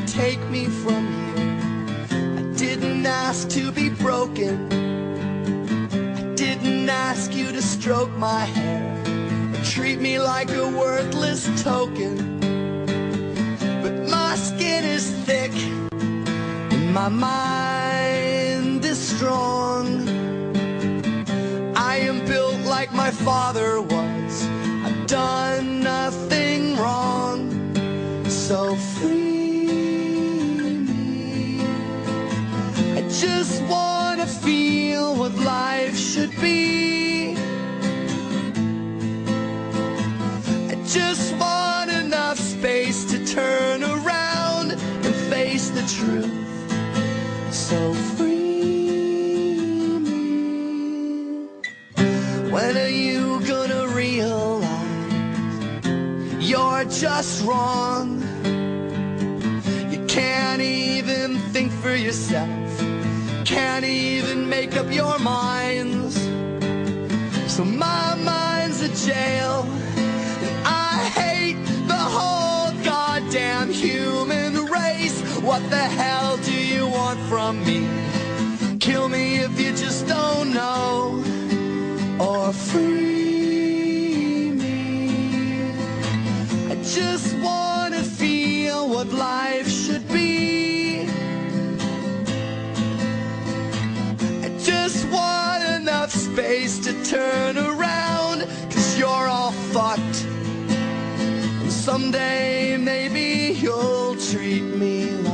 Take me from you. I didn't ask to be broken. I didn't ask you to stroke my hair or treat me like a worthless token. But my skin is thick and my mind is strong. I am built like my father was. I've done nothing wrong. So free. Just wanna feel what life should be. I just want enough space to turn around and face the truth. So free me. When are you gonna realize you're just wrong? You can't even think for yourself. Can't even make up your minds. So my mind's a jail, and I hate the whole goddamn human race. What the hell do you want from me? Kill me if you just don't know, or free me. I just wanna feel what life should be. Just want enough space to turn around, 'cause you're all fucked. And someday maybe you'll treat me like